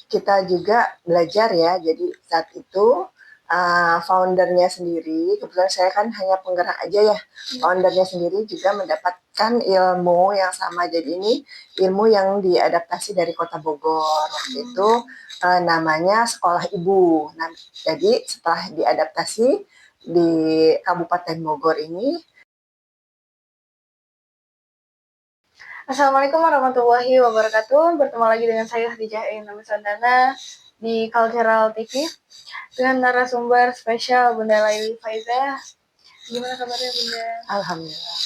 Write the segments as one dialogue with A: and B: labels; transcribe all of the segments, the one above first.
A: kita juga belajar ya. Jadi saat itu foundernya sendiri, kebetulan saya kan hanya penggerak aja ya. Foundernya sendiri juga mendapatkan ilmu yang sama. Jadi ini ilmu yang diadaptasi dari Kota Bogor. Waktu itu namanya Sekolah Ibu. Nah, jadi setelah diadaptasi di Kabupaten Bogor ini.
B: Assalamualaikum warahmatullahi wabarakatuh. Bertemu lagi dengan saya Khadijah Ainun Sandana di Cultural TV dengan narasumber spesial Bunda Laili Faiza. Gimana kabarnya Bunda?
A: Alhamdulillah.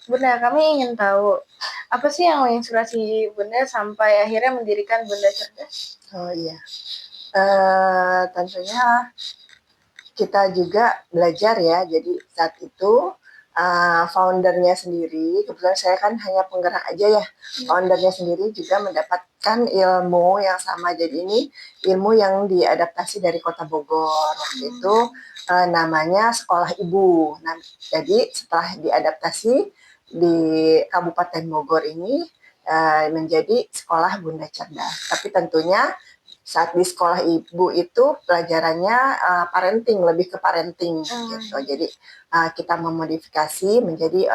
B: Bunda, kami ingin tahu apa sih yang menginspirasi Bunda sampai akhirnya mendirikan Bunda Cerdas?
A: Oh iya, tentunya kita juga belajar ya. Jadi saat itu foundernya sendiri, kebetulan saya kan hanya penggerak aja ya. Foundernya sendiri juga mendapatkan ilmu yang sama. Jadi ini ilmu yang diadaptasi dari Kota Bogor. Waktu itu namanya Sekolah Ibu. Nah, jadi setelah diadaptasi di Kabupaten Bogor ini menjadi Sekolah Bunda Cerdas. Tapi tentunya saat di Sekolah Ibu itu pelajarannya parenting, lebih ke parenting gitu. Jadi kita memodifikasi menjadi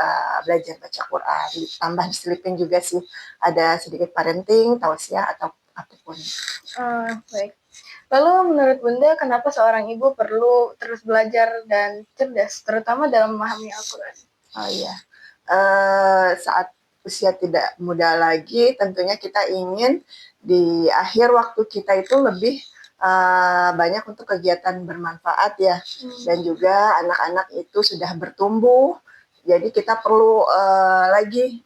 A: belajar baca Quran, ditambah diselipin juga sih ada sedikit parenting, tausiah atau apapun.
B: Baik. Lalu menurut Bunda, kenapa seorang ibu perlu terus belajar dan cerdas, terutama dalam memahami Al-Quran?
A: Oh iya, saat usia tidak muda lagi, tentunya kita ingin di akhir waktu kita itu lebih banyak untuk kegiatan bermanfaat ya. Dan juga anak-anak itu sudah bertumbuh, jadi kita perlu lagi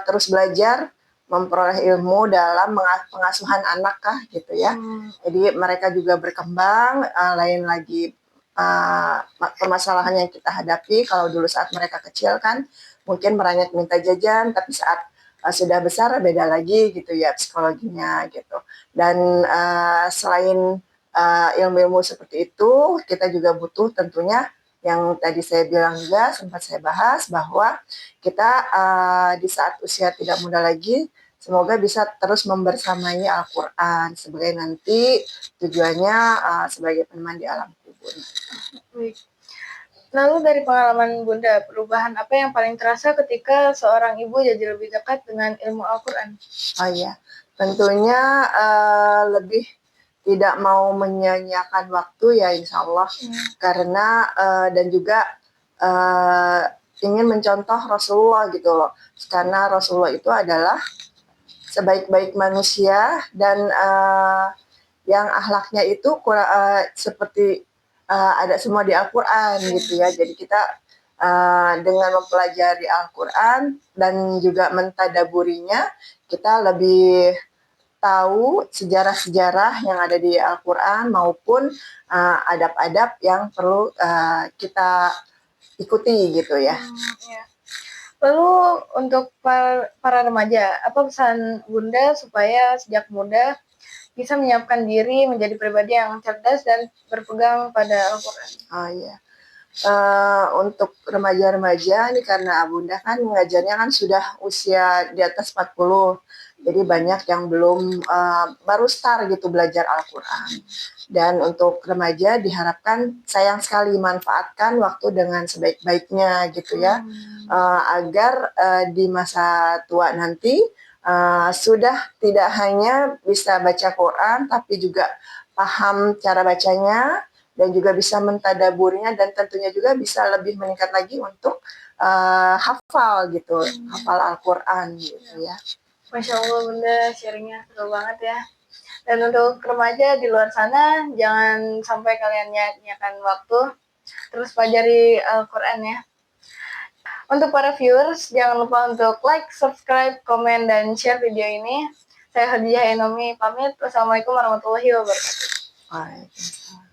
A: terus belajar, memperoleh ilmu dalam pengasuhan anak kah gitu ya. Jadi mereka juga berkembang, lain lagi permasalahan yang kita hadapi. Kalau dulu saat mereka kecil kan mungkin merangkak minta jajan, tapi saat sudah besar beda lagi gitu ya psikologinya gitu. Dan selain ilmu-ilmu seperti itu, kita juga butuh tentunya yang tadi saya bilang juga sempat saya bahas bahwa kita di saat usia tidak muda lagi semoga bisa terus membersamai Al-Quran sebagai nanti tujuannya sebagai peneman di alam kubur.
B: Lalu dari pengalaman Bunda, perubahan apa yang paling terasa ketika seorang ibu jadi lebih dekat dengan ilmu Al-Quran?
A: Oh iya, tentunya lebih tidak mau menyia-nyiakan waktu ya insya Allah. Karena dan juga ingin mencontoh Rasulullah gitu loh. Karena Rasulullah itu adalah sebaik-baik manusia dan yang akhlaknya itu seperti ada semua di Al-Quran gitu ya. Jadi kita dengan mempelajari Al-Quran dan juga mentadaburinya, kita lebih tahu sejarah-sejarah yang ada di Al-Quran maupun adab-adab yang perlu kita ikuti gitu ya.
B: Lalu untuk para remaja, apa pesan Bunda supaya sejak muda bisa menyiapkan diri menjadi pribadi yang cerdas dan berpegang pada Al-Quran?
A: Oh iya. Untuk remaja-remaja ini karena Bunda kan mengajarnya kan sudah usia di atas 40. Jadi banyak yang belum baru start gitu belajar Al-Quran. Dan untuk remaja diharapkan sayang sekali manfaatkan waktu dengan sebaik-baiknya gitu ya. Agar di masa tua nanti sudah tidak hanya bisa baca Quran tapi juga paham cara bacanya dan juga bisa mentadaburinya dan tentunya juga bisa lebih meningkat lagi untuk hafal gitu, hafal Al-Quran gitu ya.
B: Masya Allah Bunda, sharingnya seru banget ya. Dan untuk remaja di luar sana, jangan sampai kalian nyanyiakan waktu, terus pelajari Al-Quran ya. Untuk para viewers, jangan lupa untuk like, subscribe, komen, dan share video ini. Saya Khadijah Enomi pamit. Wassalamualaikum warahmatullahi wabarakatuh.
A: Waalaikumsalam.